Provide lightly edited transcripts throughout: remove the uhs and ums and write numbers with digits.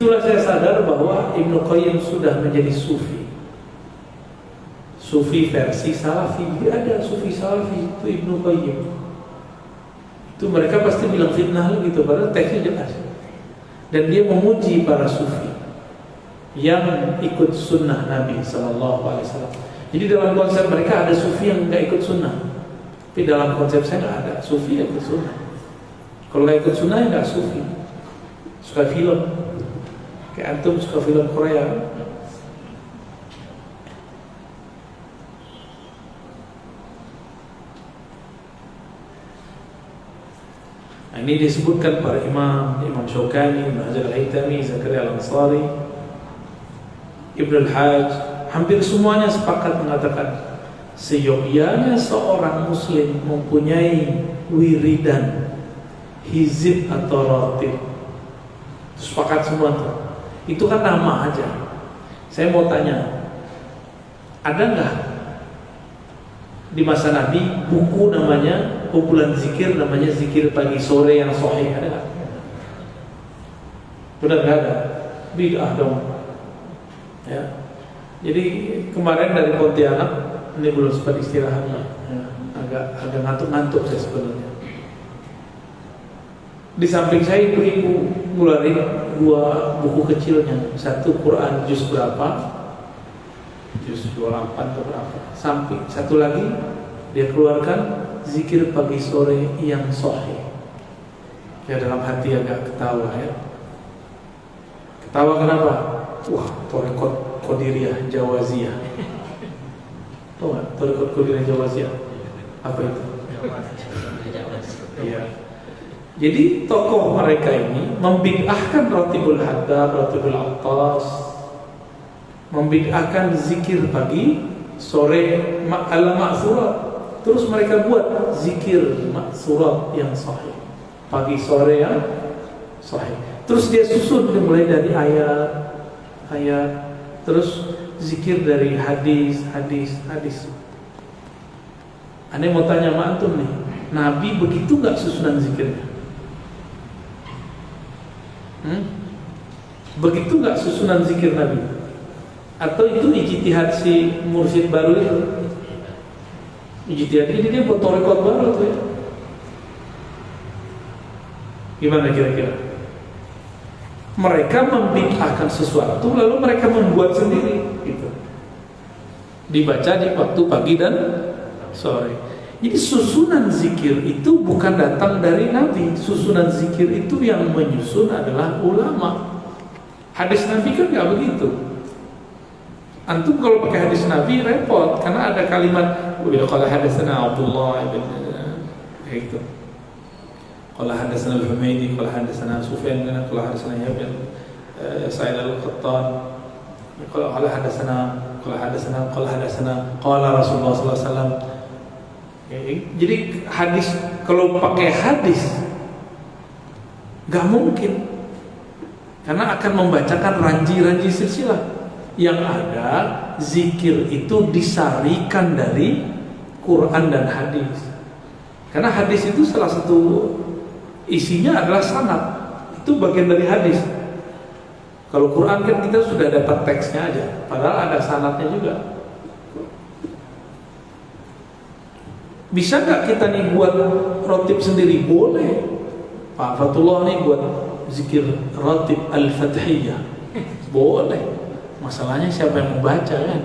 Itulah saya sadar bahwa Ibnu Qayyim sudah menjadi sufi. Sufi versi salafi. Ada sufi salafi itu Ibnu Qayyim. Itu mereka pasti bilang fitnah gitu, padahal teksnya jelas. Dan dia memuji para sufi yang ikut sunnah Nabi SAW. Jadi dalam konsep mereka ada sufi yang nggak ikut sunnah, tapi dalam konsep saya nggak ada sufi yang ikut sunnah. Kalau nggak ikut sunnah ya nggak sufi. Suka film, kayak antum suka film Korea. Ini disebutkan para imam Syaukani, Ibn Hajar al-Haytami, Zakaria al-Ansari, Ibn al-Hajj, hampir semuanya sepakat mengatakan seyogyanya seorang muslim mempunyai wiridan, hizib atau ratib. Sepakat semua tuh. Itu kan nama aja. Saya mau tanya, ada nggak di masa Nabi buku namanya kumpulan zikir namanya zikir pagi sore yang sahih? Ada nggak? Benar nggak ada? Bid'ah dong. Ya. Jadi kemarin dari Pontianak ini belum sempat istirahat, ya. agak ngantuk-ngantuk saya sebenarnya. Di samping saya ibu-ibu ngeluarin dua buku kecilnya, satu Quran juz berapa, juz 28 atau berapa, samping satu lagi dia keluarkan zikir pagi sore yang sahih. Ya dalam hati agak ketawa ya. Ketawa kenapa? Wah, Thariqat Qadiriyah Jawaziyah. Tahu nggak Thariqat Qadiriyah Jawaziyah? Apa itu? Iya. Jadi tokoh mereka ini membid'ahkan Ratibul Haddad, Ratibul Attas, membid'ahkan zikir pagi, sore, al-ma'thurat. Terus mereka buat zikir ma'thurat yang sahih, pagi sore yang sahih. Terus dia susun mulai dari ayat, terus zikir dari hadis. Aneh mau tanya sama antum nih, Nabi begitu nggak susunan zikirnya? Begitu nggak susunan zikir Nabi? Atau itu ijtihad si mursyid baru itu? Ijtihad ini dia buat thariqat baru tuh ya. Gimana kira-kira? Mereka membid'ahkan sesuatu lalu mereka membuat sendiri gitu. Dibaca di waktu pagi dan sore. Jadi susunan zikir itu bukan datang dari Nabi. Susunan zikir itu yang menyusun adalah ulama. Hadis Nabi kan nggak begitu. Antum kalau pakai hadis Nabi repot karena ada kalimat qala hadatsana Abdullah ibn itu. Qala hadatsana Al-Humaydi, qala hadatsana Sufyan, qala hadatsana Yahya Sa'id al-Qattan. Qala hadatsana qala Rasulullah sallallahu alaihi wasallam. Jadi hadis, kalau pakai hadis gak mungkin, karena akan membacakan ranji-ranji silsilah. Yang ada zikir itu disarikan dari Quran dan hadis. Karena hadis itu salah satu isinya adalah sanad, itu bagian dari hadis. Kalau Quran kan kita sudah dapat teksnya aja, padahal ada sanadnya juga. Bisa nggak kita nih buat ratib sendiri? Boleh. Pak Fatullah nih buat zikir ratib al-Fathiyah. Boleh. Masalahnya siapa yang membaca kan?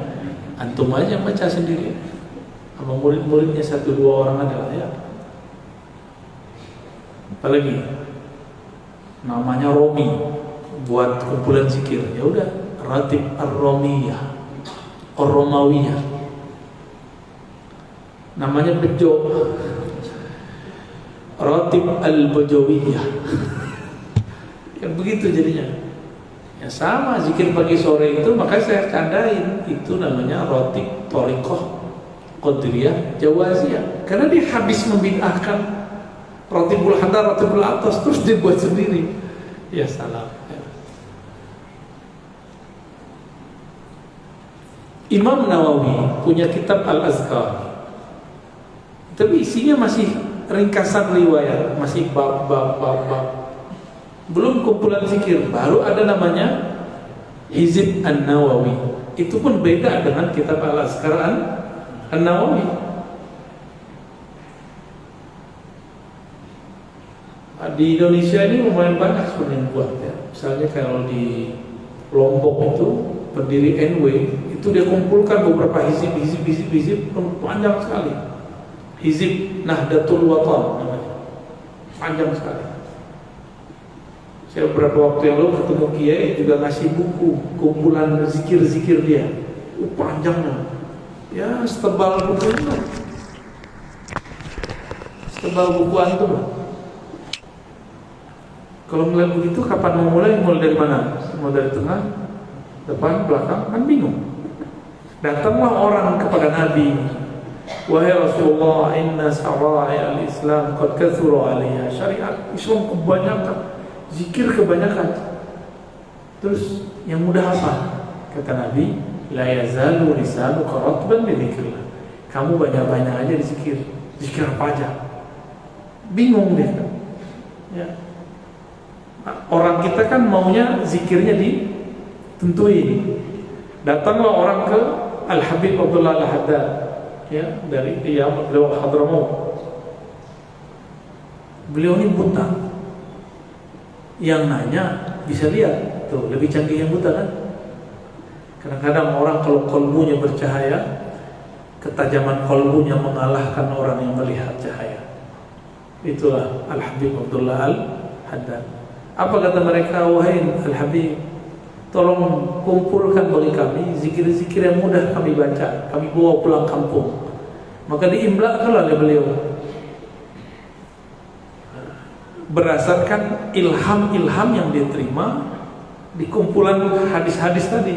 Antum aja baca sendiri. Sama murid-muridnya 1-2 orang adalah ya. Apalagi namanya Romi buat kumpulan zikir. Ya udah, ratib ar-Romiyah, ar-Romawiyah. Namanya Bejo, Ratib al-Bajawiyah. Kan begitu jadinya. Ya sama zikir pagi sore itu, makanya saya candain itu namanya Ratib Thariqah Qadiriyah Jawaziyah. Karena dia habis membid'ahkan Ratibul Haddad, Ratibul Attas, terus dia buat sendiri. Ya salam. Imam Nawawi punya kitab Al-Azkar. Tapi isinya masih ringkasan riwayat, masih bab. belum kumpulan zikir, baru ada namanya Hizib An-Nawawi. Itu pun beda dengan kitab Al-Azkar An-Nawawi. Di Indonesia ini lumayan banyak sebenarnya yang buat ya. Misalnya kalau di Lombok itu pendiri NW itu dia kumpulkan beberapa hizib panjang sekali. Hizib Nahdlatul Watan namanya, panjang sekali. Saya beberapa waktu yang lalu ketemu Kiai juga ngasih buku kumpulan zikir-zikir dia, panjangnya, ya setebal buku itu, setebal buku antum. Kalau melihat begitu, kapan mau mulai? Mulai dari mana? Mau dari tengah, depan, belakang, kan bingung. Datanglah orang kepada Nabi, wahai Rasulullah, inna syara'i al-Islam qad kathura 'alayya. Syariat Islam kebanyakan, zikir kebanyakan. Terus yang mudah apa? Kata Nabi, la yazalu lisanuka ratban bi dzikrillah. Kamu banyak-banyak aja dizikir. Zikir apa aja? Bingung dia. Ya. Orang kita kan maunya zikirnya ditentuin. Datanglah orang ke Al-Habib Abdullah Al-Haddad, ya, dari beliau Hadramaut. Beliau ini buta. Yang nanya bisa lihat, tuh lebih canggih yang buta kan. Kadang-kadang orang kalau kolbunya bercahaya, ketajaman kolbunya mengalahkan orang yang melihat cahaya. Itulah Al-Habib Abdullah Al-Haddad. Apa kata mereka? Wahai Al-Habib, tolong kumpulkan bagi kami zikir-zikir yang mudah kami baca, kami bawa pulang kampung. Maka diimblakkan oleh beliau berdasarkan ilham-ilham yang dia terima di kumpulan hadis-hadis tadi.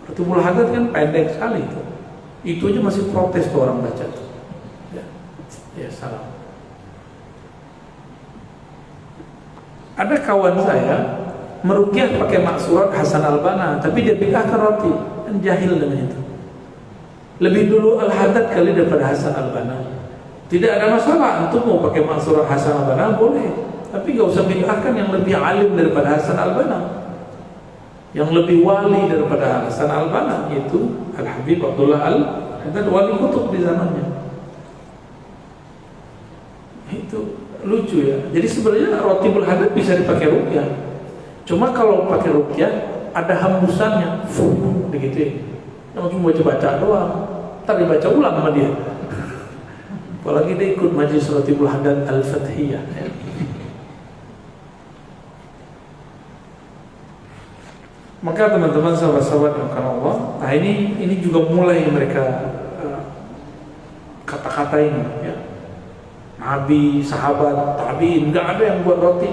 Ratibul Haddad kan pendek sekali itu aja masih protes tuh orang baca tuh. Ya salam. Ada kawan saya meruqyah pakai maksurat Hasan Al-Banna, tapi dia bid'ahkan roti, kan jahil dengan itu. Lebih dulu Al-Haddad kali daripada Hasan Al-Banna. Tidak ada masalah, antum mau pakai maksurat Hasan Al-Banna boleh, tapi gak usah bid'ahkan yang lebih alim daripada Hasan Al-Banna, yang lebih wali daripada Hasan Al-Banna, yaitu Al-Habib Abdullah Al-Haddad, wali kutub di zamannya. Itu lucu ya. Jadi sebenarnya Ratibul Haddad bisa dipakai ruqyah. Cuma kalau pakai ruqyah ada hembusannya, begitu ya. Yang cuma baca doang, ntar dibaca ulang sama dia. Apalagi dia ikut majlis Ratibul Haddad Al-Fathiyah ya. Maka teman-teman sahabat-sahabat yang karena Allah, nah ini juga mulai mereka kata-kata ini ya. Nabi, sahabat, tabi'in, nggak ada yang buat roti.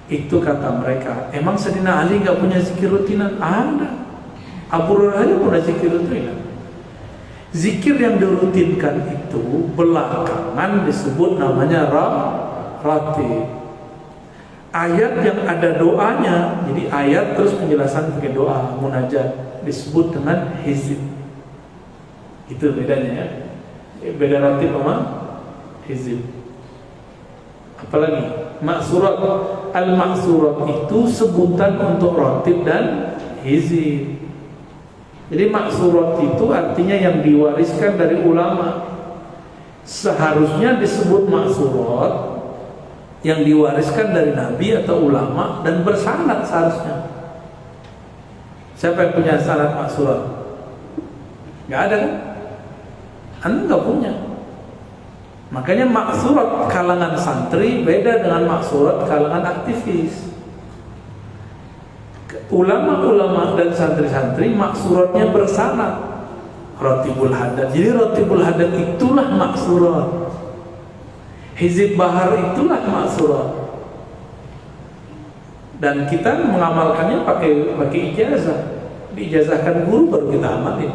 Itu kata mereka. Emang Sayyidina Ali nggak punya zikir rutinan? Ada. Abu Hurairah punya zikir rutinan. Zikir yang dirutinkan itu belakangan disebut namanya ratib. Ayat yang ada doanya, jadi ayat terus penjelasan pakai doa, munajat, disebut dengan hizib. Itu bedanya ya. Beda ratib sama hizib. Apalagi maksurat. Al-maksurat itu sebutan untuk ratib dan hizib. Jadi maksurat itu artinya yang diwariskan dari ulama. Seharusnya disebut maksurat yang diwariskan dari nabi atau ulama dan bersanad seharusnya. Siapa yang punya sanad maksurat? Gak ada kan? Anda nggak punya. Makanya maksurat kalangan santri beda dengan maksurat kalangan aktivis. Ulama-ulama dan santri-santri maksuratnya bersanad. Ratibul Haddad. Jadi Ratibul Haddad itulah maksurat. Hizib Bahar itulah maksurat. Dan kita mengamalkannya pakai ijazah. Diijazahkan guru baru kita amalin.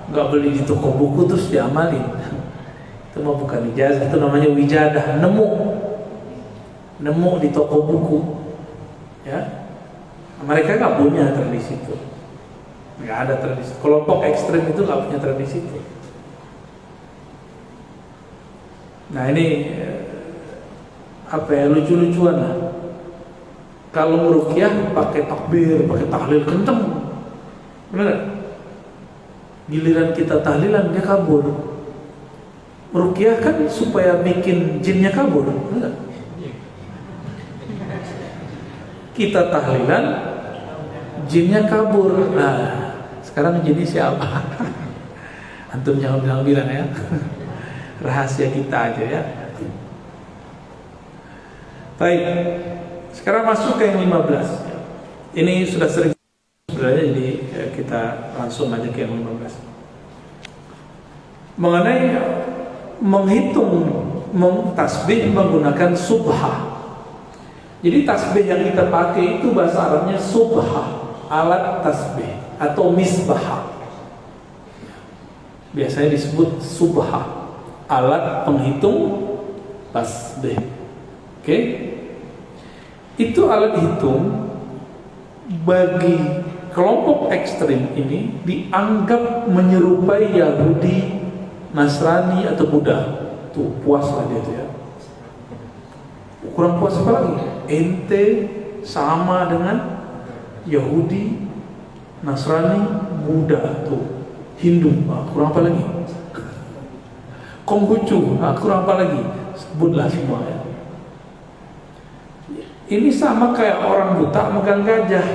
Nggak beli di toko buku terus diamalin. Itu mah bukan ijazah, itu namanya wijadah, nemu di toko buku ya. Mereka nggak punya tradisi itu, nggak ada tradisi. Kelompok ekstrem itu nggak punya tradisi itu. Nah ini apa ya, lucu-lucuan lah. Kalau meruqyah pakai takbir, pakai tahlil kenceng, benar? Giliran kita tahlilan dia kabur. Meruqyah kan supaya bikin jinnya kabur, benar? Kita tahlilan, jinnya kabur. Nah, sekarang jinnya siapa? Antum jangan bilang-bilang ya. Rahasia kita aja ya. Baik. Sekarang masuk ke yang 15. Ini sudah sering sebenarnya, jadi kita langsung aja ke yang 15. Mengenai menghitung tasbih menggunakan subhah. Jadi tasbih yang kita pakai itu bahasa Arabnya subhah, alat tasbih atau misbah. Biasanya disebut subhah, alat penghitung tasbih. Oke? Itu alat hitung bagi kelompok ekstrim ini dianggap menyerupai Yahudi, Nasrani atau Buddha. Tuh puaslah dia tuh ya. Kurang puas apa lagi? Ente sama dengan Yahudi, Nasrani, Buddha tuh, Hindu. Kurang apa lagi? Konghucu. Kurang apa lagi? Sebutlah semua ya. Ini sama kayak orang buta megang gajah.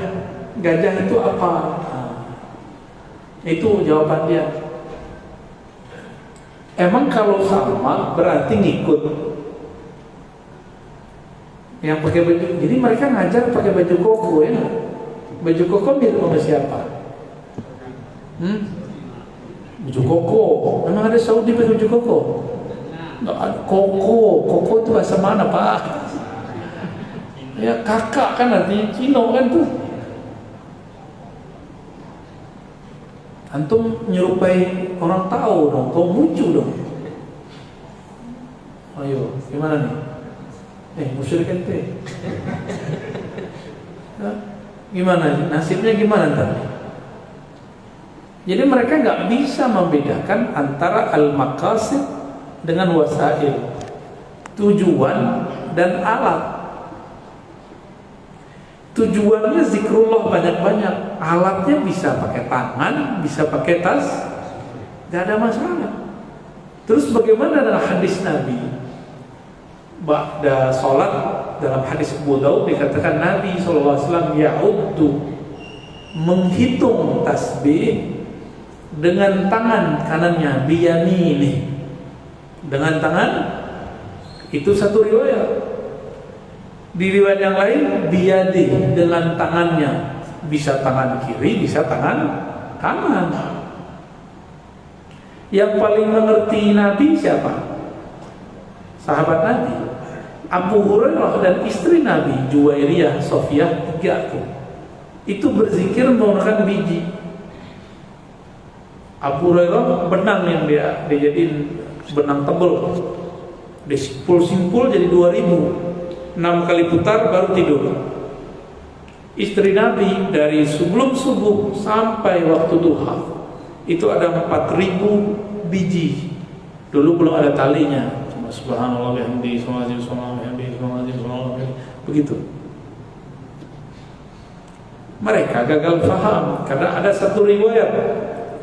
Gajah itu apa? Itu jawaban dia. Emang kalau sama berarti ngikut yang pakai baju. Jadi mereka ngajar pakai baju koko ya. Baju koko mirip sama siapa? Baju koko. Memang ada Saudi pakai baju koko? Nggak ada. Koko itu bahasa mana Pak? Ya kakak kan artinya Cino kan tuh. Antum nyerupai orang tahu dong, kau muncul dong. Ayo, gimana nih? Musyrik ente. Gimana? Nasibnya gimana ntar? Jadi mereka nggak bisa membedakan antara al-maqasid dengan wasail, tujuan dan alat. Tujuannya zikrullah banyak-banyak, alatnya bisa pakai tangan, bisa pakai tas, gak ada masalah. Terus bagaimana dengan hadis Nabi? Ba'da sholat, dalam hadis Abu Daud dikatakan Nabi SAW ya'uddu, menghitung tasbih dengan tangan kanannya, biyamini, dengan tangan. Itu satu riwayat. Di riwayat yang lain biyadi, dengan tangannya, bisa tangan kiri, bisa tangan kanan. Yang paling mengerti Nabi siapa? Sahabat Nabi, Abu Hurairah dan istri Nabi Juwairiyah, Sofiyah, 3 tuh. Itu berzikir menggunakan biji. Abu Hurairah benang yang dia jadiin benang tebel, disimpul-simpul jadi 2000. 6 kali putar baru tidur. Istri Nabi dari sebelum subuh sampai waktu duha itu ada 4000 biji. Dulu belum ada talinya. Cuma subhanallah bihamdihi, subhanallah bihamdihi, begitu. Mereka gagal paham karena ada satu riwayat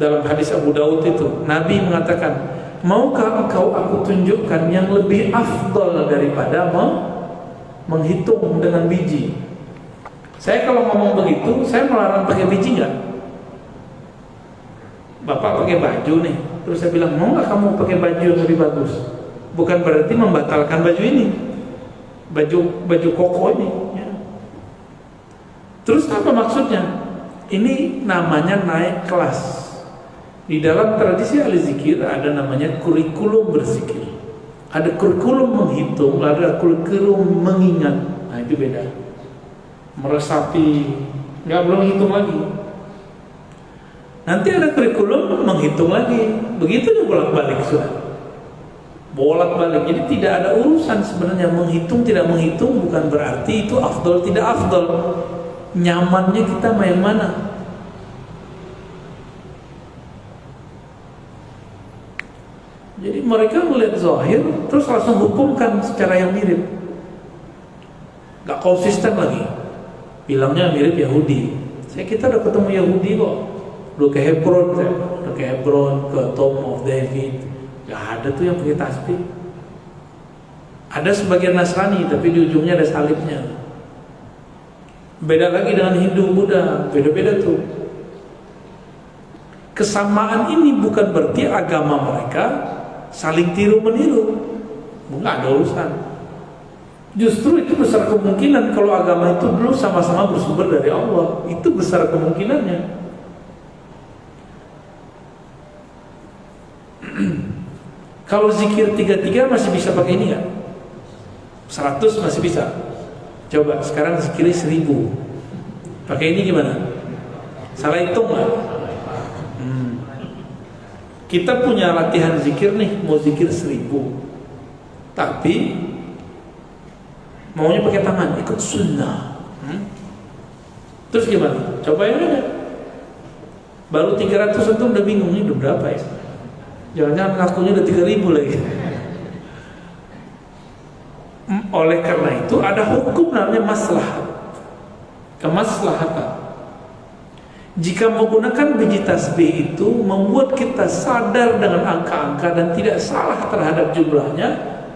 dalam hadis Abu Daud itu Nabi mengatakan, maukah engkau aku tunjukkan yang lebih afdal daripada menghitung dengan biji? Saya kalau ngomong begitu, saya melarang pakai biji nggak? Bapak pakai baju nih, terus saya bilang, mau nggak kamu pakai baju yang lebih bagus? Bukan berarti membatalkan baju ini, baju koko ini. Ya. Terus apa maksudnya? Ini namanya naik kelas. Di dalam tradisi al-zikir ada namanya kurikulum berzikir. Ada kurikulum menghitung, ada kurikulum mengingat. Nah itu beda. Meresapi, nggak belum hitung lagi. Nanti ada kurikulum menghitung lagi. Begitu juga bolak-balik sudah. Bolak-balik. Jadi tidak ada urusan sebenarnya menghitung tidak menghitung, bukan berarti itu afdol tidak afdol. Nyamannya kita main mana? Jadi mereka melihat zahir terus langsung hukumkan secara yang mirip. nggak konsisten lagi. Bilangnya mirip Yahudi. Kita udah ketemu Yahudi kok. Udah ke Hebron, ke Tomb of David. Gak ada tuh yang pakai tasbih. Ada sebagian Nasrani, tapi di ujungnya ada salibnya. Beda lagi dengan Hindu, Buddha, beda-beda tuh. Kesamaan ini bukan berarti agama mereka saling tiru-meniru. Nggak ada urusan. Justru itu besar kemungkinan kalau agama itu dulu sama-sama bersumber dari Allah. Itu besar kemungkinannya. Kalau zikir 33 masih bisa pakai ini nggak? 100 masih bisa. Coba sekarang zikirnya 1000. Pakai ini gimana? Salah hitung nggak? Kita punya latihan zikir nih, mau zikir 1000. Tapi maunya pakai tangan, ikut sunnah. Terus gimana? Cobain aja. Baru 300 itu udah bingung, ini udah berapa ya? Jangan-jangan ngakunya udah 3000 lagi. Oleh karena itu ada hukum namanya maslahat, kemaslahatan. Jika menggunakan biji tasbih itu membuat kita sadar dengan angka-angka dan tidak salah terhadap jumlahnya,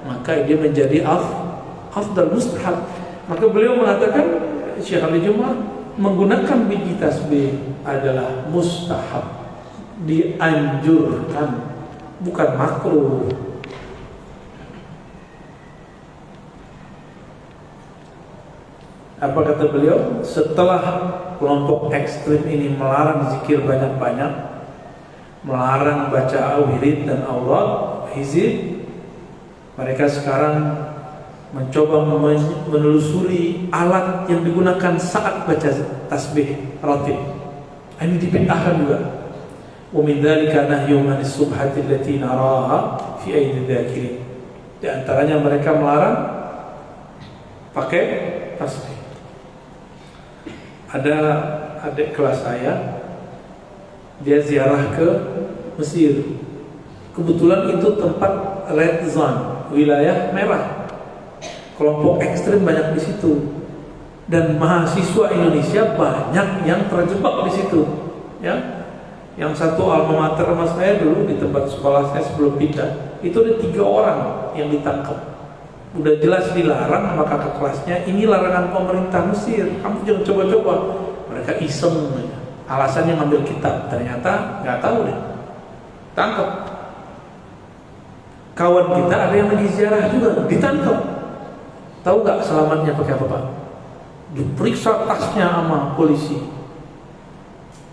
maka dia menjadi afdal mustahab. Maka beliau mengatakan, Syekh Ali Jum'ah, menggunakan biji tasbih adalah mustahab, dianjurkan, bukan makruh. Apa kata beliau? Setelah kelompok ekstrim ini melarang zikir banyak-banyak, melarang baca wirid dan aurat, hizib, mereka sekarang mencoba menelusuri alat yang digunakan saat baca tasbih ratib. Ini dibid'ahkan juga. Wa min dzalika nahyu an as-subhati allati naraha fi aidi dzakirin. Di antaranya mereka melarang pakai tasbih. Ada adik kelas saya, dia ziarah ke Mesir. Kebetulan itu tempat red zone, wilayah merah. Kelompok ekstrim banyak di situ. Dan mahasiswa Indonesia banyak yang terjebak di situ. Ya, yang satu alma mater sama saya dulu di tempat sekolah saya sebelum pindah, itu ada 3 orang yang ditangkap. Udah jelas dilarang sama kakak kelasnya, ini larangan pemerintah Mesir, kamu jangan coba-coba. Mereka iseng, alasannya ngambil kitab, ternyata nggak tahu deh, tangkap. Kawan kita ada yang lagi ziarah juga, ditangkap. Tahu nggak selamatnya pakai apa Pak? Diperiksa tasnya sama polisi.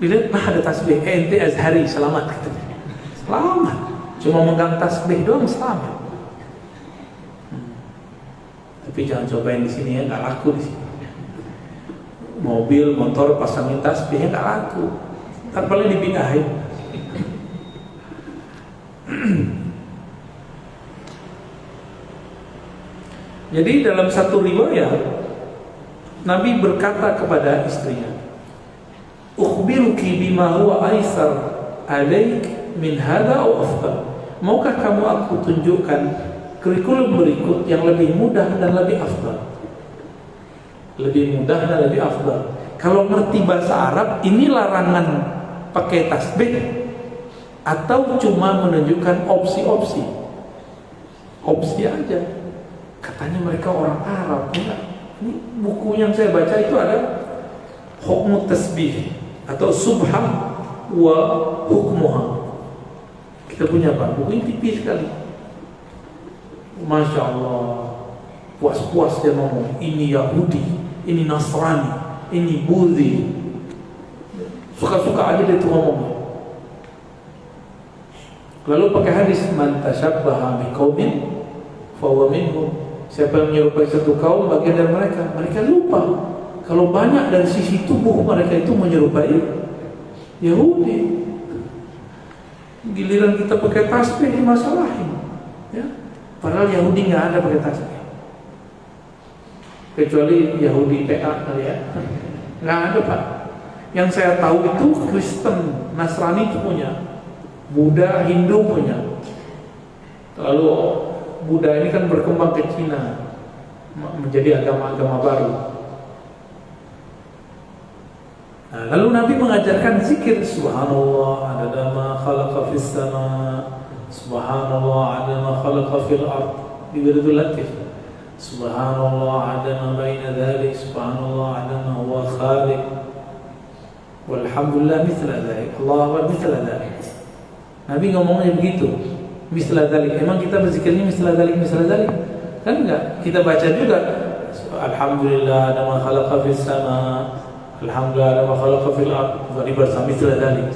Dilihat, nah ada tasbih, ente Azhari, selamat katanya. Selamat, cuma megang tasbih doang selamat. Tapi jangan cobain di sini ya, nggak laku di sini. Mobil, motor pasangin tasbihnya nggak laku. Kan paling dipindahin. Jadi dalam satu riwayat Nabi berkata kepada istrinya, "Ukhbiruki bima huwa aisar alaik min hada aw afdal." Maukah kamu aku tunjukkan kurikulum berikut yang lebih mudah dan lebih afdal? Lebih mudah dan lebih afdal. Kalau ngerti bahasa Arab, ini larangan pakai tasbih atau cuma menunjukkan opsi-opsi? Opsi aja. Katanya mereka orang Arab. Enggak. Ini buku yang saya baca itu ada hukmu tasbih atau subham wa hukmuha. Kita punya Pak, buku ini tipis sekali. Masya Allah, puas-puas dia ngomong, ini Yahudi, ini Nasrani, ini Buddhi. Suka-suka aja dia tuh ngomongnya. Lalu pakai hadis, man tashabbaha biqaumin fahuwa minhum. Siapa yang menyerupai satu kaum, bagian dari mereka. Mereka lupa kalau banyak dari sisi tubuh mereka itu menyerupai Yahudi. Giliran kita pakai tasbih dimasalahin, ya. Padahal Yahudi nggak ada pakai tasbih, kecuali Yahudi PA kali ya, nggak ada Pak. Yang saya tahu itu Kristen, Nasrani itu punya, Buddha, Hindu punya. Lalu Buddha ini kan berkembang ke Cina, menjadi agama-agama baru. Nah, lalu Nabi mengajarkan zikir subhanallah adada ma khalaqa fis sama, subhanallah adada ma khalaqa fil ard, diberitu latif. Subhanallah adada ma baina dzalik, subhanallah adada ma huwa khaliq. Walhamdulillah mithla dzalik, Allahu akbar mithla dzalik. Nabi ngomongnya begitu. Mithla dzalik. Emang kita berzikirnya mithla dzalik Kan enggak. Kita baca juga alhamdulillah adada ma khalaqa fis sama, alhamdulillah ada makhluk fil ard, tadi bersama mithla dzalik.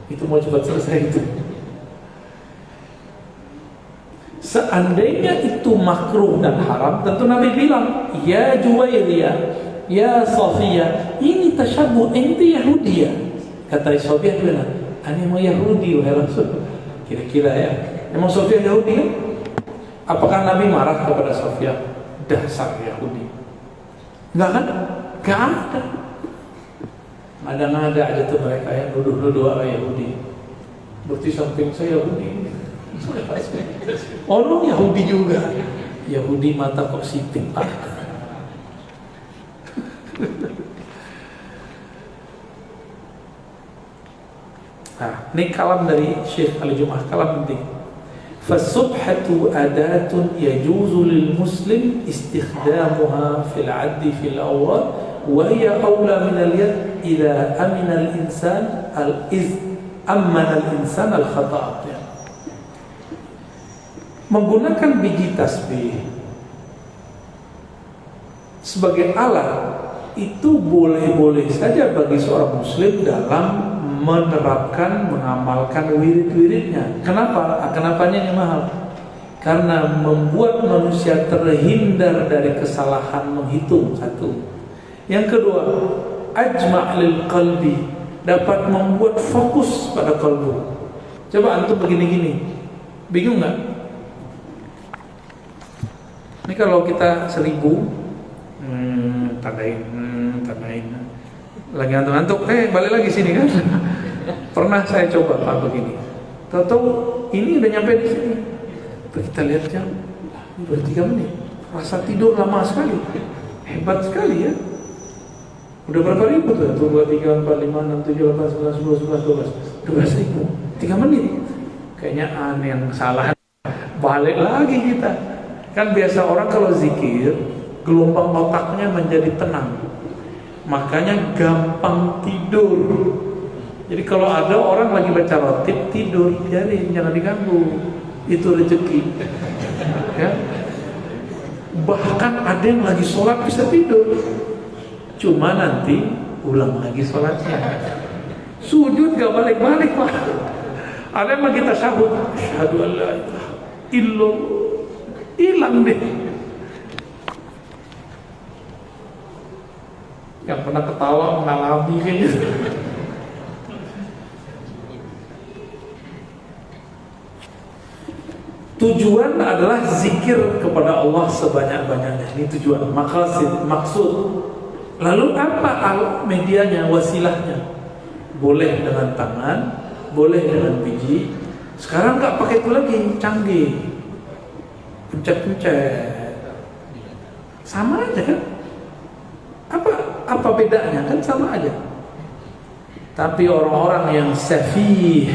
Itu mau cepat selesai itu. Seandainya itu makruh dan haram, tentu Nabi bilang, ya Juwairiyah, ya Safiyah, ini tasyabuh, ente Yahudiyah. Kata Safiyah bilang, ani mau Yahudi wahai Rasul. Kira-kira ya, emang Safiyah Yahudi kan? Apakah Nabi marah kepada Safiyah? Dasar Yahudi. Enggak kan? Enggak ada. Ada aja tuh mereka yang nuduh-nuduh orang Yahudi. Berarti samping saya Yahudi. Orang Yahudi juga. Yahudi mata kok sipit Pak. Nah, ini kalam dari Syekh Al-Jum'ah, kalam penting. فالصبحة أداة يجوز للمسلم استخدامها في العد في الأوراد وهي أولى من اليد إذا أمن الإنسان الخطأ. Menggunakan biji tasbih sebagai alat itu boleh-boleh saja bagi seorang muslim dalam menerapkan, mengamalkan wirid-wiridnya. Kenapa? Kenapanya ini mahal? Karena membuat manusia terhindar dari kesalahan menghitung, satu. Yang kedua, ajma' lil qalbi, dapat membuat fokus pada kalbu. Coba antum begini-gini, bingung nggak? Ini kalau kita 1000, tandain. Lagi ngantuk-ngantuk, balik lagi sini kan? Pernah saya coba Pak begini. Tahu-tahu ini udah nyampe di sini. Kita lihat jam, baru 3 menit. Rasa tidur lama sekali. Hebat sekali ya. Udah berapa ribu tuh? 1, 2, 3, 4, 5, 6, 7, 8, 9, 10, 11, 12 ribu. 3 menit. Kayaknya aneh yang salah. Balik lagi kita. Kan biasa orang kalau zikir, gelombang otaknya menjadi tenang. Makanya gampang tidur. Jadi kalau ada orang lagi baca rotib tidur, biarin, jangan diganggu. Itu rezeki. Ya. Bahkan ada yang lagi sholat bisa tidur. Cuma nanti ulang lagi sholatnya. Sujud gak balik-balik Pak. Ada yang lagi tasyahud, asyhadu an la ilaha illallah. Hilang deh. Yang pernah ketawa mengalami kayaknya. Tujuan adalah zikir kepada Allah sebanyak-banyaknya. Ini tujuan, maksud. Lalu apa medianya, wasilahnya? Boleh dengan tangan, boleh dengan biji. Sekarang nggak pakai itu lagi, canggih. Pencet-pencet. Sama aja kan? Apa bedanya? Kan sama aja. Tapi orang-orang yang safih,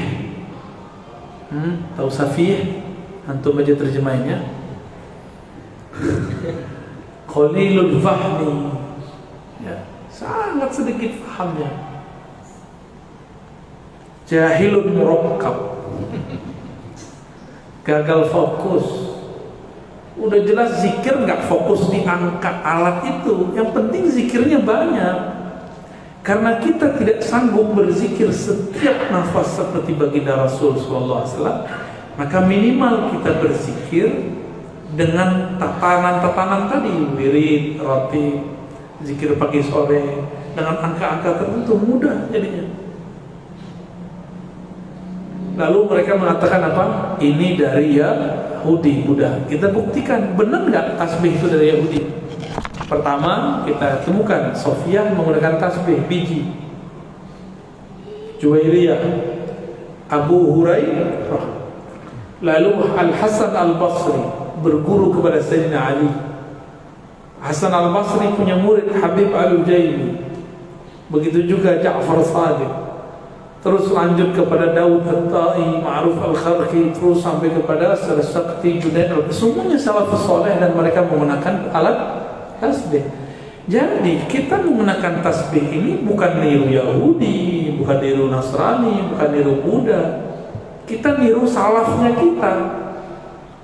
tahu safih? Antum baca terjemahnya. Qalilul fahmi, ya, sangat sedikit fahamnya. Jahilun murakkab, gagal fokus. Udah jelas zikir nggak fokus diangkat alat itu. Yang penting zikirnya banyak. Karena kita tidak sanggup berzikir setiap nafas seperti baginda Rasul SAW, maka minimal kita berzikir dengan tatanan-tatanan tadi, wirid, roti, zikir pagi sore, dengan angka-angka tertentu, mudah jadinya. Lalu mereka mengatakan apa? Ini dari Yahudi. Udah, kita buktikan benar nggak tasbih itu dari Yahudi? Pertama kita temukan Sofyan menggunakan tasbih biji, Juwairiyah, Abu Hurairah, lalu Al Hasan Al Basri berguru kepada Sayyidina Ali. Hasan al-Basri punya murid Habib al-Ujaimi. Begitu juga Ja'far Sadiq. Terus lanjut kepada Daud At-Tai, Ma'ruf al-Kharqi, terus sampai kepada Sakti, Junaid. Semuanya salafus saleh dan mereka menggunakan alat tasbih. Jadi kita menggunakan tasbih ini bukan niru Yahudi, bukan niru Nasrani, bukan niru Buddha. Kita niru salafnya kita.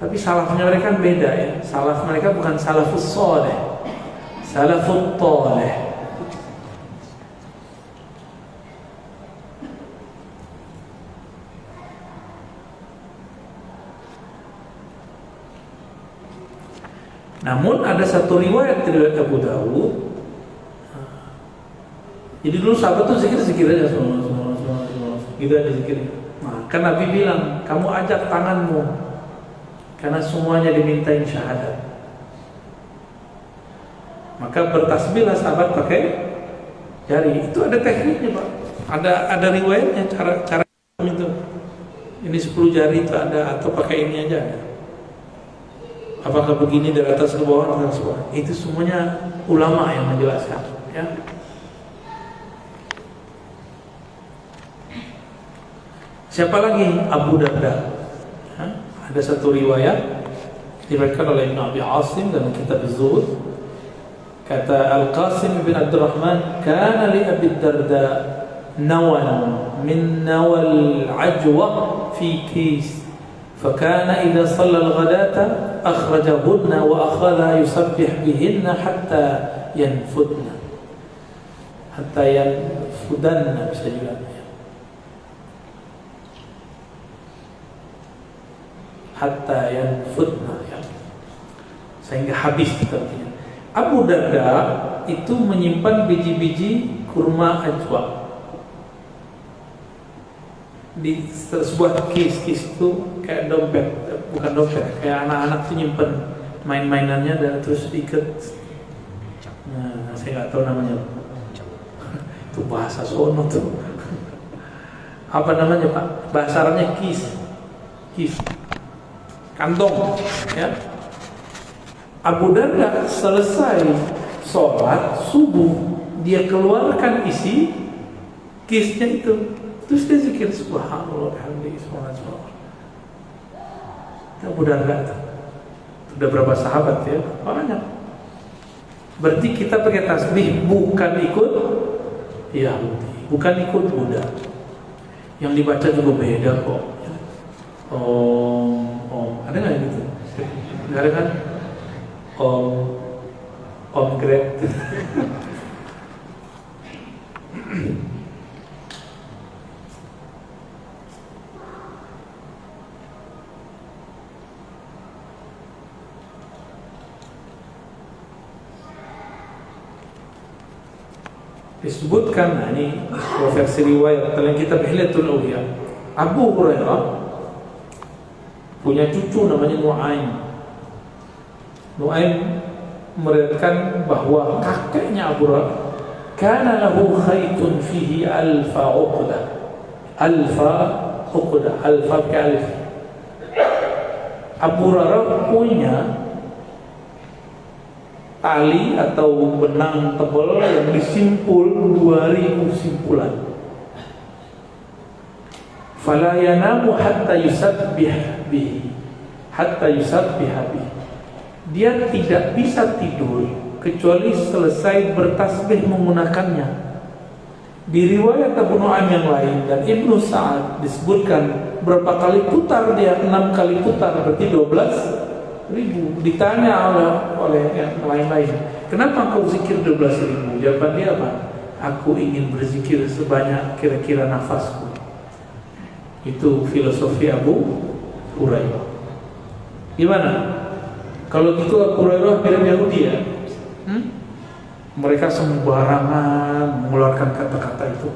Tapi salafnya mereka beda ya. Salaf mereka bukan salafus saleh, salafut taleh. Namun ada satu riwayat dari Abu Dawud. Jadi dulu sahabat tuh zikir aja semua. Gitu aja zikir. Nah, kan Nabi bilang, kamu ajak tanganmu, karena semuanya dimintain syahadat. Maka bertasbihlah sahabat pakai jari. Itu ada tekniknya, Pak. Ada riwayatnya cara itu. Ini 10 jari itu ada, atau pakai ini aja ada. Apakah begini dari atas ke bawah atau ke bawah? Itu semuanya ulama yang menjelaskan, ya. Siapa lagi? Abu Darda. Ada satu riwayat diriwayatkan oleh Ibn Abi Asim dalam kitab Az-Zuhud. Kata Al-Qasim bin Abdurrahman, kana li Abi Darda nawan min nawal ajwa fi kis. فكان إذا صلى الغداة أخرجهن وأخذ يسبح بهن حتى ينفدن bisa juga hatta yanfudna ya. Sehingga habis artinya. Abu Darda itu menyimpan biji-biji kurma ajwa di sebuah kis itu kayak dompet, bukan dompet, kayak anak-anak tuh nyimpen main-mainannya dan terus diikat. Nah, saya nggak tahu namanya. Itu bahasa sono tuh. Apa namanya, Pak? Bahasa Arabnya kis, kantong, ya. Abu Darda selesai sholat subuh, dia keluarkan isi kisnya itu. Terus dia zikir subhanallah bihamdihi subhanallah. Abu Darda sudah berapa sahabat ya? Banyak. Berarti kita pakai tasbih bukan ikut Yahudi, bukan ikut Buddha. Yang dibaca juga beda kok. Ada nggak yang gitu? Nggak ada kan? Om Greg. Disebutkan, nah ini versi riwayat dalam kitab Hilyatul Awliya. Abu Hurairah punya cucu namanya Nuaim. Nuaim meriwayatkan bahwa kakeknya Abu Hurairah kana lahu khaytun fihi alfa uqdah. Alfa alif. Abu Hurairah punya tali atau benang tebal yang disimpul 2000 simpulan. Fala yanamu hatta yusabbih bihi. Dia tidak bisa tidur kecuali selesai bertasbih menggunakannya. Di riwayat Abu Nu'aim yang lain dan Ibnu Sa'ad disebutkan berapa kali putar dia, 6 kali putar, berarti 12.000. Ditanya oleh yang lain-lain, kenapa kau zikir 12.000? Jawaban dia apa? Aku ingin berzikir sebanyak kira-kira nafasku. Itu filosofi Abu Hurairah. Gimana? Kalau gitu Abu Hurairah mirip Yahudi ya? Mereka sembarangan mengeluarkan kata-kata itu.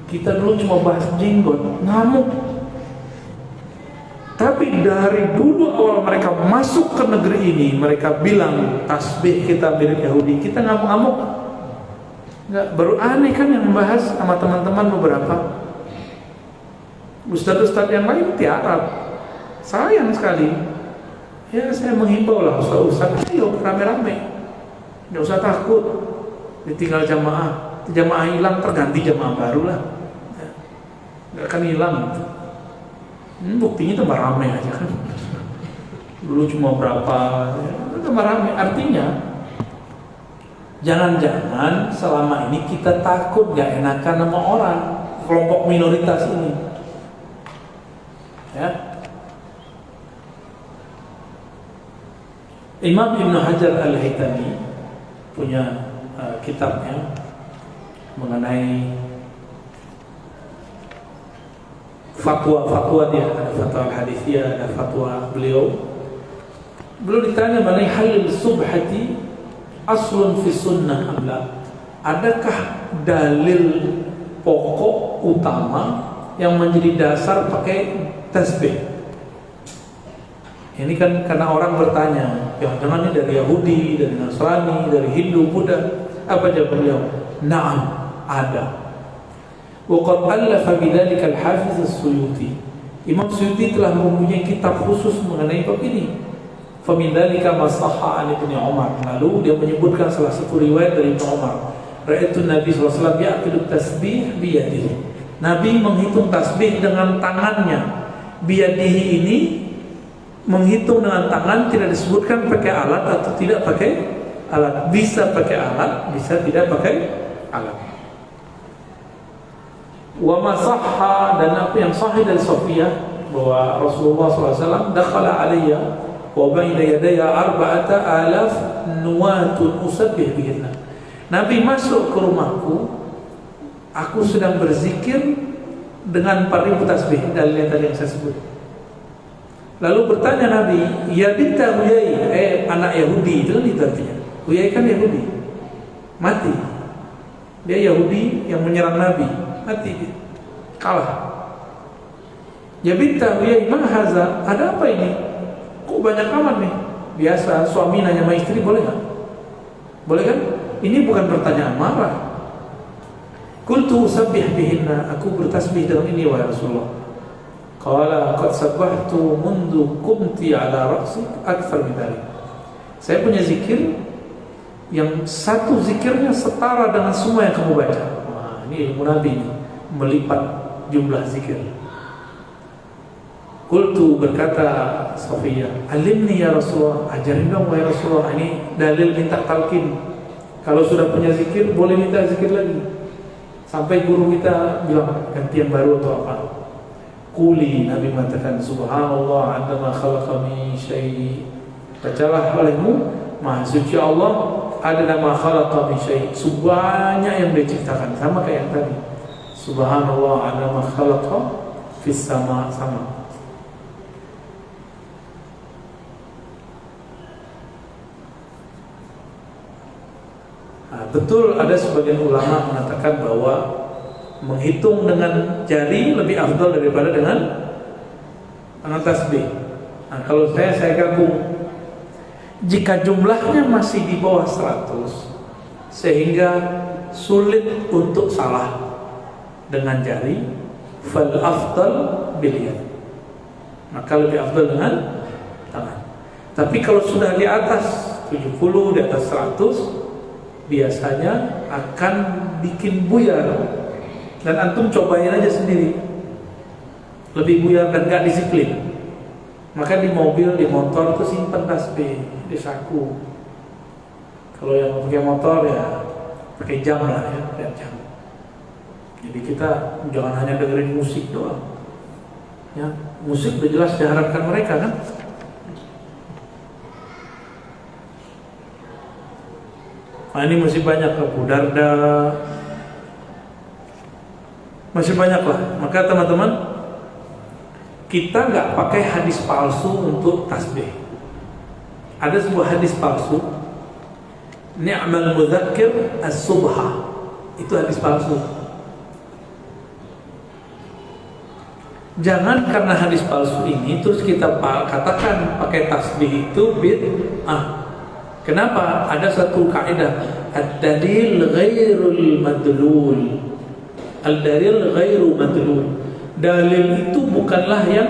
Kita dulu cuma bahas jenggot, ngamuk. Tapi dari dulu awal mereka masuk ke negeri ini, mereka bilang tasbih kita mirip Yahudi. Kita ngamuk-ngamuk. Enggak, baru aneh kan yang membahas sama teman-teman beberapa. Ustadz-ustadz yang lain tiarap. Sayang sekali. Ya saya menghimbau lah ustaz-ustaz, ayo rame-rame, nggak usah takut ditinggal jamaah. Jamaah hilang terganti jamaah baru lah, nggak akan hilang. Buktinya tambah rame aja kan. Dulu cuma berapa, tambah rame. Artinya jangan-jangan selama ini kita takut gak enakan sama orang, kelompok minoritas ini, ya. Imam Ibn Hajar Al-Haytami punya kitabnya mengenai fatwa-fatwa dia, ada fatwa al-hadithiyah, ada fatwa beliau. Beliau ditanya mengenai halil subhati aslun fi sunnah amla. Adakah dalil pokok utama yang menjadi dasar pakai tasbih? Ini kan karena orang bertanya, jangan ini dari Yahudi, dari Nasrani, dari Hindu, Buddha. Apa jawab beliau? Na'am, ada. Wa qad allafa bidzalika al-Hafiz as-Suyuti. Imam Suyuti telah mempunyai kitab khusus mengenai bab ini. Fa min dzalika ma sahha an Ibnu Umar. Lalu dia menyebutkan salah satu riwayat dari Ibnu Umar. Ra'aitu Nabi sallallahu alaihi wasallam ya'qidu tasbih bi yadihi. Nabi menghitung tasbih dengan tangannya. Bi yadihi ini menghitung dengan tangan, tidak disebutkan pakai alat atau tidak pakai alat. Bisa pakai alat, bisa tidak pakai alat. Wa ma sahha, dan apa yang sahih dari Sofiyah bahwa Rasulullah SAW dakhala alayya wa baina yadayya 4,000 nuwatun usabbih bihinna. Nabi masuk ke rumahku, aku sedang berzikir dengan 4.000 tasbih, dalilnya tadi yang saya sebut. Lalu bertanya Nabi, ya binta Huyai, anak Yahudi, itu kan itu artinya. Huyai kan Yahudi, mati. Dia Yahudi yang menyerang Nabi, mati dia, kalah. Ya binta Huyai, ma haza, ada apa ini? Kok banyak amat nih? Biasa suami nanya sama istri, boleh nggak? Boleh kan? Ini bukan pertanyaan marah. Qultu usabbih bihinna, aku bertasbih dengan ini wahai Rasulullah. Qala qad sabbahtu mundu qumti ala ra'si akthar min dhalik. Saya punya zikir yang satu zikirnya setara dengan semua yang kamu baca. Wah, ini ilmu Nabi ini, melipat jumlah zikir. Qultu, berkata Safiyah, alimni ya Rasulullah, ajarin dong wahai Rasulullah. Ini dalil minta talqin. Kalau sudah punya zikir boleh minta zikir lagi. Sampai guru kita bilang gantian baru atau apa. Quli, Nabi mengatakan subhanallah adama khalaqa min syai'. Bacalah olehmu, maha suci Allah adama khalaqa min syai', sebanyak yang dia ciptakan, sama kayak yang tadi. Subhanallah adama khalaqa fis sama, sama. Nah, betul ada sebagian ulama mengatakan bahwa menghitung dengan jari lebih afdal daripada dengan tasbih. Nah, kalau saya gabung. Jika jumlahnya masih di bawah 100 sehingga sulit untuk salah dengan jari, fal afdal bil yad, maka lebih afdal dengan tangan. Tapi kalau sudah di atas 70, di atas 100, biasanya akan bikin buyar. Dan antum cobain aja sendiri, lebih buyar dan gak disiplin. Maka di mobil, di motor itu simpan tasbih di saku. Kalau yang pakai motor ya pakai jam lah ya, lihat jam. Jadi kita jangan hanya dengerin musik doang. Ya, musik udah jelas diharapkan mereka kan. Nah, ini masih banyak Abu Darda, masih banyak lah. Maka teman-teman, kita nggak pakai hadis palsu untuk tasbih. Ada sebuah hadis palsu, ni'mal mudzakkir as-subha, itu hadis palsu. Jangan karena hadis palsu ini terus kita katakan pakai tasbih itu bid'ah. Kenapa? Ada satu kaidah, ad-dalil ghairul madlul. Al-dalil ghairu madlul. Dalil itu bukanlah yang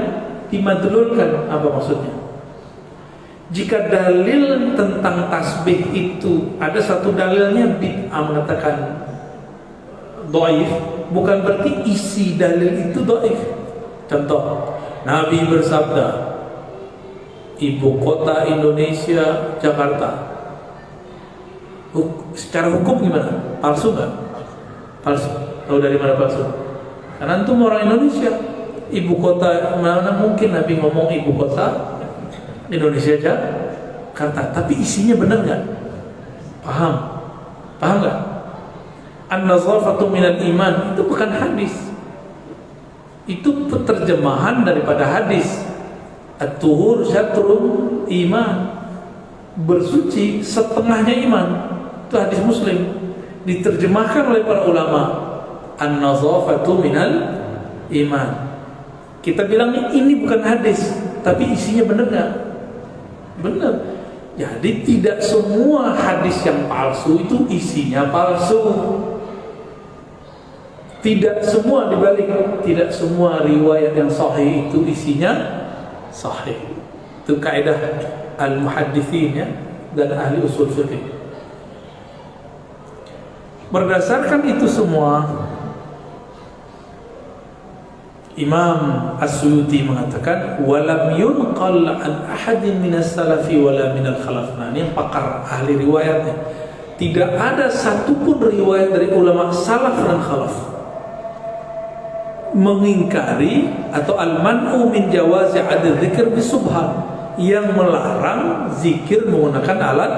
dimadlulkan. Apa maksudnya? Jika dalil tentang tasbih itu ada satu dalilnya bid'ah mengatakan dhaif, bukan berarti isi dalil itu dhaif. Contoh, Nabi bersabda, ibu kota Indonesia Jakarta. Secara hukum gimana? Palsu nggak? Palsu. Tahu dari mana palsu? Karena antum orang Indonesia. Ibu kota, mana mungkin Nabi ngomong ibu kota Indonesia Jakarta, tapi isinya benar nggak? Paham? Paham nggak? An-nazafatu minal iman itu bukan hadis. Itu penerjemahan daripada hadis. At-tuhur syatrul iman. Bersuci setengahnya iman. Itu hadis Muslim. Diterjemahkan oleh para ulama. An-nazafatu minal iman. Kita bilang ini bukan hadis, tapi isinya benar nggak? Benar. Jadi tidak semua hadis yang palsu itu isinya palsu. Tidak semua dibalik, tidak semua riwayat yang sahih itu isinya sahih. Itu kaidah al-muhadditsin ya, dan ahli usul fiqh. Berdasarkan itu semua, Imam As-Suyuti mengatakan walam yunqal an ahadin minas salafi wala minal khalaf. Nah, ini yang pakar ahli riwayatnya. Tidak ada satupun riwayat dari ulama salaf dan khalaf mengingkari atau al-man'u min jawazi adil dzikr bisubhan, yang melarang zikir menggunakan alat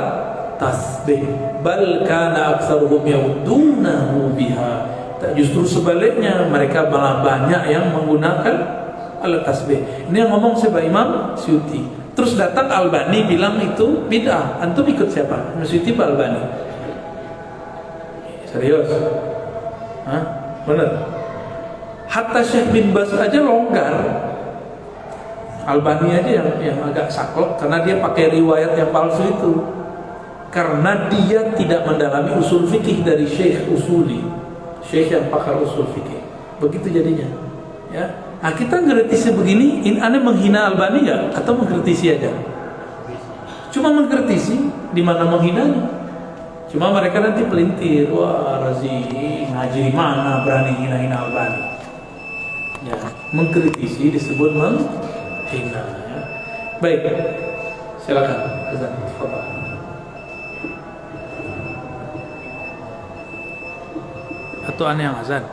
tasbih. Bal kana aktsaruhum yaudunahu biha. Justru sebaliknya, mereka malah banyak yang menggunakan alat tasbih. Ini yang ngomong siapa? Imam Suyuti. Terus datang Albani bilang itu bid'ah. Antum ikut siapa? Imam Suyuti atau Albani? Serius? Hah? Benar? Hatta Syekh bin Baz aja longgar. Albani aja yang agak saklek karena dia pakai riwayat yang palsu itu. Karena dia tidak mendalami usul fikih dari Syekh Usuli, Syekh yang pakar usul fikih. Begitu jadinya. Ya. Nah, kita ngkritisi begini, ini aneh menghina Albani ya atau mengkritisi aja? Cuma mengkritisi, di mana menghinanya? Cuma mereka nanti pelintir, wah Razi ngaji di mana berani hina-hina Albani. Ya, mengkritisi disebut menghina ya. Baik. Silakan. Azan. Tafadhal. Atau aneh yang azan?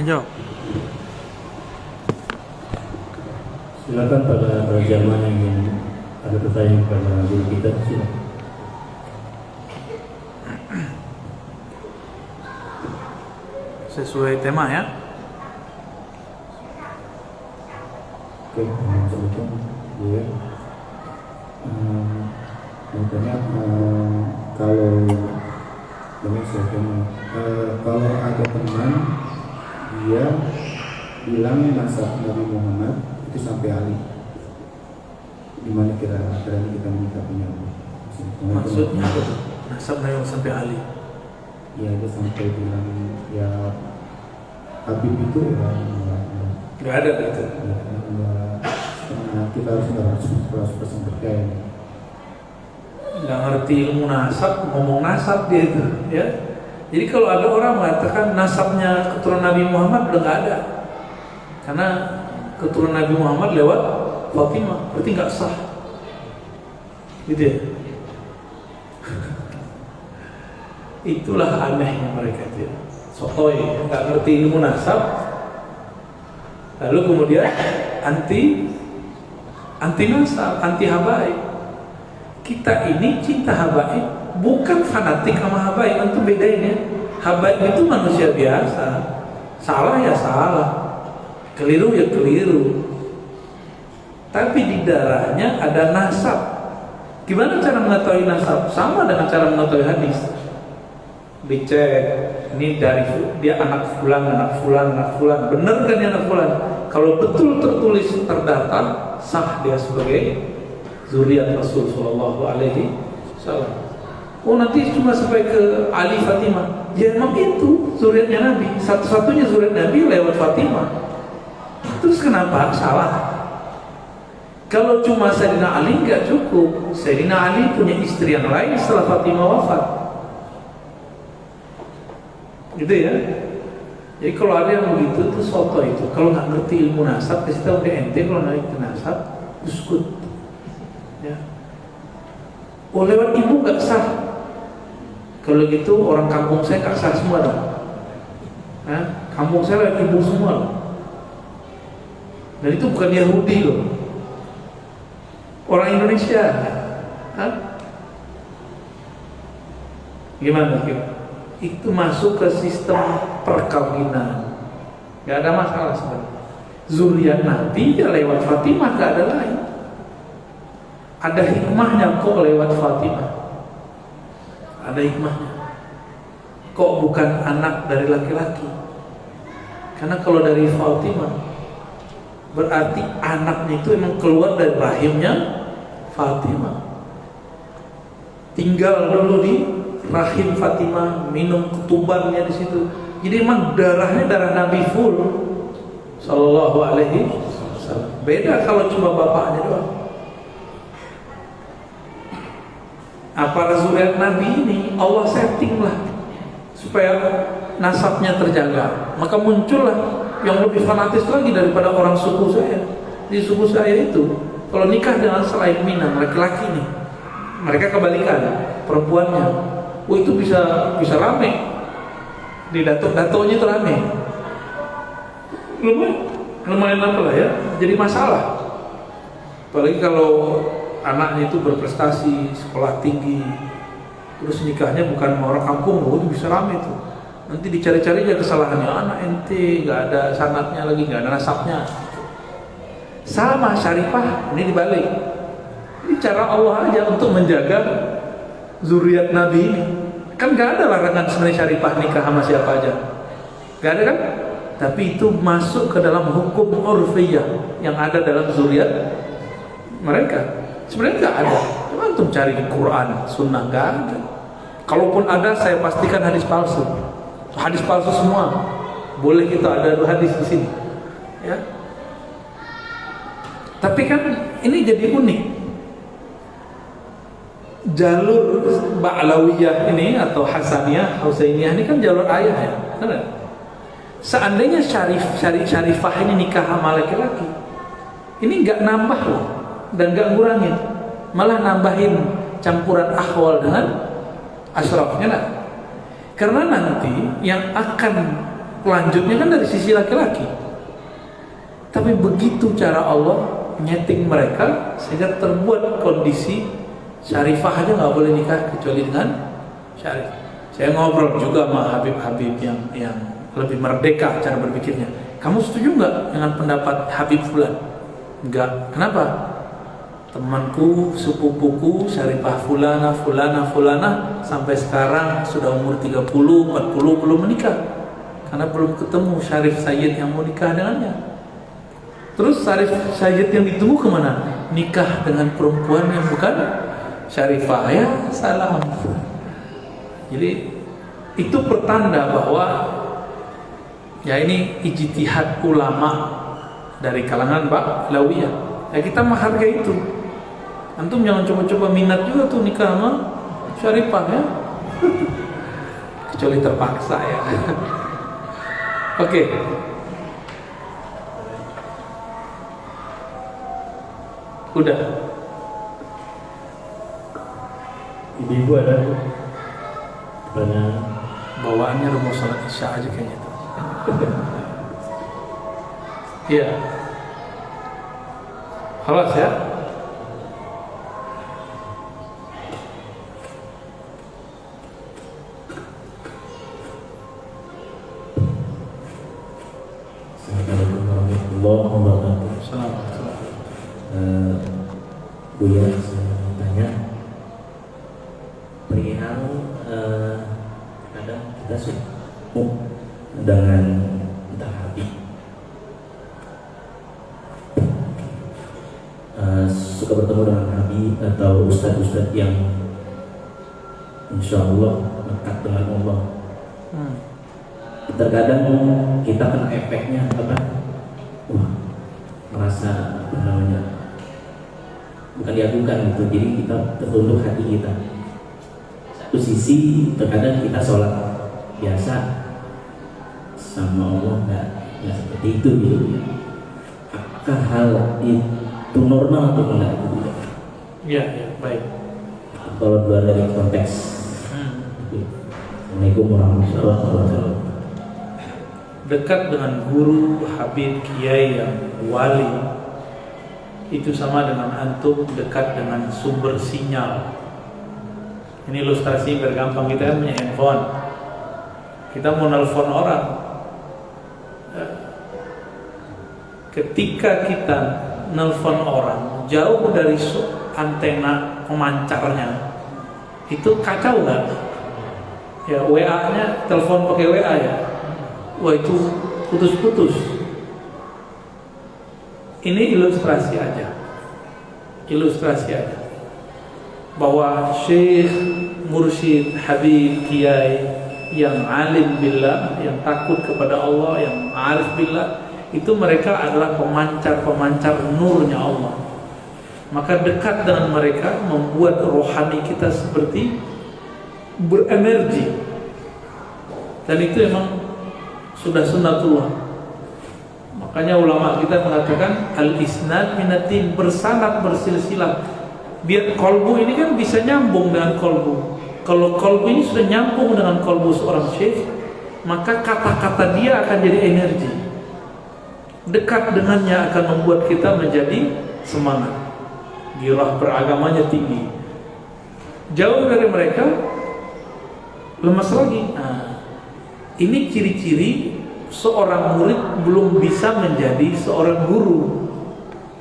Jawab. Silakan pada jamaah yang ingin ada pertanyaan kepada guru kita, silakan. Sesuai tema ya. Oke, assalamualaikum. Ya. Makanya kalau kalau ada teman dia bilang nasab Nabi Muhammad itu sampai Ali, gimana kira-kira kita menyikapinya? Maksudnya nasab Nabi sampai Ali? Ya, dia sampai bilang ya Habib itu ya nggak ada gitu. Kita harus 100% percaya. Nggak ngerti ilmu nasab, ngomong nasab dia itu, ya. Jadi kalau ada orang mengatakan nasabnya keturunan Nabi Muhammad udah nggak ada, karena keturunan Nabi Muhammad lewat Fatimah, berarti nggak sah, gitu ya. Itulah anehnya mereka itu, sotoy, nggak ngerti ilmu nasab, lalu kemudian anti nasab, anti habaib. Kita ini cinta habaib, bukan fanatik sama habaib. Itu bedanya. Habaib itu manusia biasa, salah ya salah, keliru ya keliru, tapi di darahnya ada nasab. Gimana cara mengetahui nasab? Sama dengan cara mengetahui hadis. Dicek, ini dari dia anak fulan, benar kan dia anak fulan? Kalau betul tertulis terdata, sah dia sebagai zuriat Rasul Sallallahu Alaihi Wasallam. Oh, nanti cuma sampai ke Ali Fatimah. Ya emang itu zuriatnya Nabi. Satu-satunya zuriat Nabi lewat Fatimah. Terus kenapa salah? Kalau cuma Sayyidina Ali nggak cukup. Sayyidina Ali punya istri yang lain setelah Fatimah wafat. Gitu ya. Jadi kalau ada yang begitu tuh soto itu. Kalau nggak ngerti ilmu nasab, kasih tahu dia ente kalau nggak ngerti nasab, uskut. Ya. Oh, lewat ibu nggak sah. Kalau gitu orang kampung saya nggak sah semua dong. Nah, kampung saya lewat ibu semua loh. Dan itu bukan Yahudi loh, orang Indonesia. Hah? Gimana? Itu masuk ke sistem perkawinan, nggak ada masalah sebenarnya. Zuriat Nabi ya lewat Fatimah, nggak ada lain. Ada hikmahnya kok lewat Fatimah. Ada hikmahnya. Kok bukan anak dari laki-laki? Karena kalau dari Fatimah berarti anaknya itu emang keluar dari rahimnya Fatimah. Tinggal dulu di rahim Fatimah, minum ketubannya di situ. Jadi emang darahnya darah Nabi full, sallallahu alaihi wasallam. Beda kalau cuma bapaknya doang. Para zuriat Nabi ini Allah setting lah supaya nasabnya terjaga. Maka muncullah yang lebih fanatis lagi daripada orang suku saya. Di suku saya itu kalau nikah dengan selain Minang laki-laki nih, mereka kebalikan perempuannya. Oh itu bisa rame. Di dato-datonya itu rame. Lumayan apa lah ya, jadi masalah. Apalagi kalau anaknya itu berprestasi, sekolah tinggi, terus nikahnya bukan sama orang kampung, itu bisa rame tuh. Nanti dicari-cari aja kesalahannya, anak ente nggak ada sanatnya lagi, nggak ada nasabnya. Sama Syarifah ini dibalik. Ini cara Allah aja untuk menjaga zuriat Nabi ini. Kan nggak ada larangan sebenarnya Syarifah nikah sama siapa aja, nggak ada kan? Tapi itu masuk ke dalam hukum urfiyah yang ada dalam zuriat mereka. Sebenarnya nggak ada. Cuma untuk cari di Quran, Sunnah nggak ada. Kalaupun ada, saya pastikan hadis palsu. Hadis palsu semua. Boleh kita ada hadis di sini. Ya. Tapi kan ini jadi unik. Jalur Ba'lawiyah ini atau Hasaniyah, Husainiyah ini kan jalur ayah ya. Benar? Seandainya Syarifah ini nikah sama laki-laki, ini nggak nambah loh dan nggak ngurangin, malah nambahin campuran ahwal dengan asyrafnya nah. Karena nanti yang akan selanjutnya kan dari sisi laki-laki. Tapi begitu cara Allah nyeting mereka sehingga terbuat kondisi Syarifah aja nggak boleh nikah kecuali dengan Syarif. Saya ngobrol juga sama Habib-Habib yang lebih merdeka cara berpikirnya. Kamu setuju nggak dengan pendapat Habib Fulan? Enggak. Kenapa? Temanku, sepupuku, Syarifah Fulana sampai sekarang sudah umur 30, 40 belum menikah. Karena belum ketemu Syarif Sayyid yang mau nikah dengannya. Terus Syarif Sayyid yang ditunggu kemana? Nikah dengan perempuan yang bukan Syarifah, ya salam. Jadi itu pertanda bahwa ya ini ijtihad ulama dari kalangan Ba'lawiyah. Ya kita menghargai itu. Antum jangan coba-coba minat juga tuh nikah sama Syarifah ya. Kecuali terpaksa ya. Oke. Udah. Ibu ada tanya bawaannya rumah sholat isya aja kayaknya tuh. Iya. Halas ya. Assalamualaikum warahmatullahi wabarakatuh. Buya, saya mau tanya perihal kadang kita suka dengan entah Habib suka bertemu dengan Habib atau ustadz-ustadz yang insya Allah dekat dengan Allah. Terkadang kita kena efeknya apa? Wah, merasa apa namanya bukan diagukan gitu, jadi kita tertunduk hati kita. Satu sisi terkadang kita sholat biasa sama Allah nggak seperti itu gitu. Apakah hal itu normal atau enggak? Iya, baik. Kalau luar dari konteks. Assalamualaikum warahmatullahi wabarakatuh. Dekat dengan guru, habib, kiai yang wali itu sama dengan antum dekat dengan sumber sinyal. Ini ilustrasi biar gampang. Kita punya handphone, kita mau nelfon orang. Ketika kita nelfon orang jauh dari antena pemancarnya, itu kacau nggak? Ya WA-nya, telepon pakai WA ya, wah itu putus-putus. Ini ilustrasi aja. Ilustrasi aja. Bahwa Syekh, Mursyid, Habib, Kiai yang alim billah, yang takut kepada Allah, yang arif billah, itu mereka adalah pemancar-pemancar nurnya Allah. Maka dekat dengan mereka membuat rohani kita seperti berenergi. Dan itu memang sudah sunnatullah. Makanya ulama kita mengatakan al-isnad minatin, bersanad bersilsilah. Biar kolbu ini kan bisa nyambung dengan kolbu. Kalau kolbu ini sudah nyambung dengan kolbu seorang syekh, maka kata-kata dia akan jadi energi. Dekat dengannya akan membuat kita menjadi semangat. Girah beragamanya tinggi. Jauh dari mereka, lemas lagi. Nah, ini ciri-ciri seorang murid belum bisa menjadi seorang guru.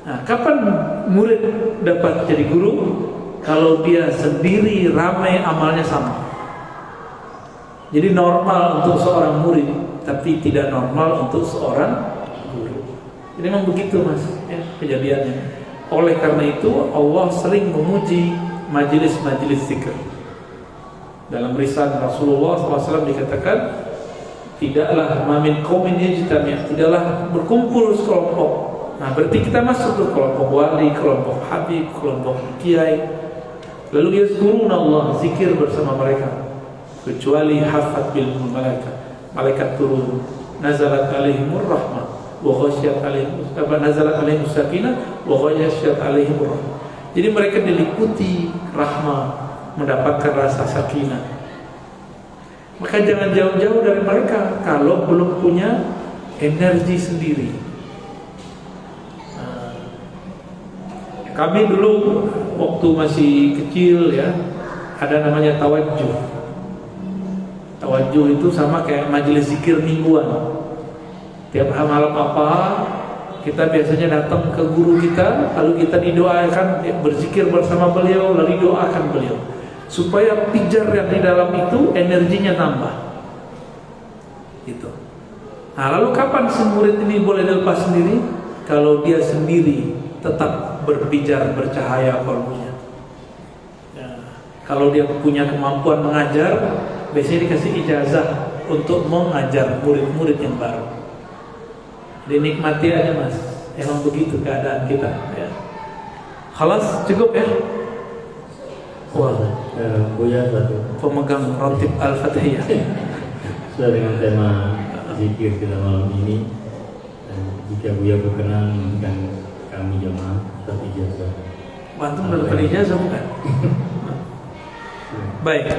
Nah, kapan murid dapat jadi guru? Kalau dia sendiri ramai amalnya sama. Jadi normal untuk seorang murid, tapi tidak normal untuk seorang guru. Jadi memang begitu mas, ya, kejadiannya. Oleh karena itu Allah sering memuji majelis-majelis zikir. Dalam risalah Rasulullah SAW dikatakan, tidaklah mamin qaumin yajtami', tidaklah berkumpul sekelompok. Nah, berarti kita masuk ke kelompok wali, kelompok habib, kelompok kiai. Lalu yazkuruna Allah, zikir bersama mereka, kecuali hafat bil malaikat, malaikat turun, nazalat alaihimur rahmah wa ghasyat alaihim, nazalat alaihim sakinah wa ghasyat alaihim rahmah. Jadi mereka diliputi rahmah, mendapatkan rasa sakinah. Maka jangan jauh-jauh dari mereka kalau belum punya energi sendiri. Kami dulu waktu masih kecil ya, ada namanya tawajjuh. Tawajjuh itu sama kayak majelis zikir mingguan. Tiap malam apa kita biasanya datang ke guru kita, lalu kita didoakan, berzikir bersama beliau, lalu doakan beliau supaya pijar yang di dalam itu energinya tambah. Gitu. Nah, lalu kapan si murid ini boleh dilepas sendiri? Kalau dia sendiri tetap berpijar, bercahaya kalbunya. Ya. Kalau dia punya kemampuan mengajar, biasanya dikasih ijazah untuk mengajar murid-murid yang baru. Dinikmati aja mas, emang begitu keadaan kita. Ya. Khalas, cukup ya. Wah, Buya satu pemegang Ratib Al-Fatihiyah. Sudah dengan tema zikir kita malam ini, jika Buya berkenan memberikan kami jamaah satu ijazah. Antum udah dapat ijazah bukan? Baik.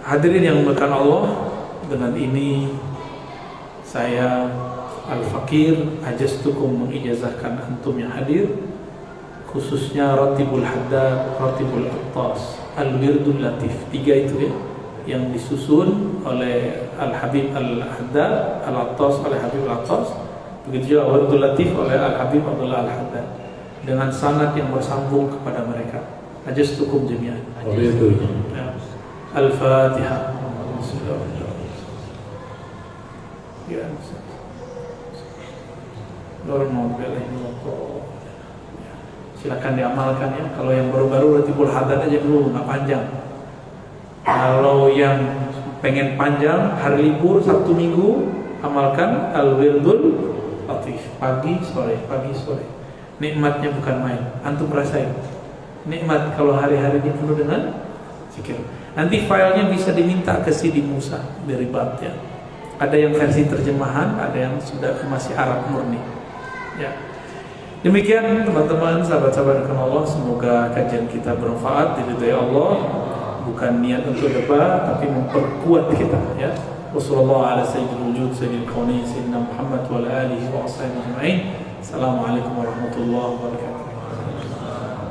Hadirin yang dimuliakan Allah, dengan ini saya Al-Fakir ajastukum mengijazahkan antum yang hadir, khususnya Ratibul Haddad, Ratibul Attas, Al-Wirdul Latif, 3 itu ya, yang disusun oleh Al-Habib Al-Haddad, Al-Attas oleh Habib Al-Attas, begitu juga Wirdul Latif oleh Al-Habib Abdullah Al-Haddad, dengan sanad yang bersambung kepada mereka. Ajastukum jami'an. Ya. Al-Fatihah. Ya. Silakan diamalkan ya. Kalau yang baru-baru Ratibul Haddad aja dulu, nggak panjang. Kalau yang pengen panjang, hari libur Sabtu Minggu, amalkan Al-Wirdul Latif, pagi sore. Nikmatnya bukan main. Antum rasain nikmat kalau hari-hari ini penuh dengan zikir. Nanti filenya bisa diminta ke CD Musa dari Bab ya. Ada yang versi terjemahan, ada yang sudah masih Arab murni. Ya. Demikian teman-teman, sahabat-sahabat Allah, semoga kajian kita bermanfaat, diridhai Allah, bukan niat untuk debat tapi memperkuat kita ya. Wassallallahu ala sayyidil wujud sayyidil kaunain sayyidina Muhammad wa ala alihi wa ashabihi ajma'in. Assalamualaikum warahmatullahi wabarakatuh.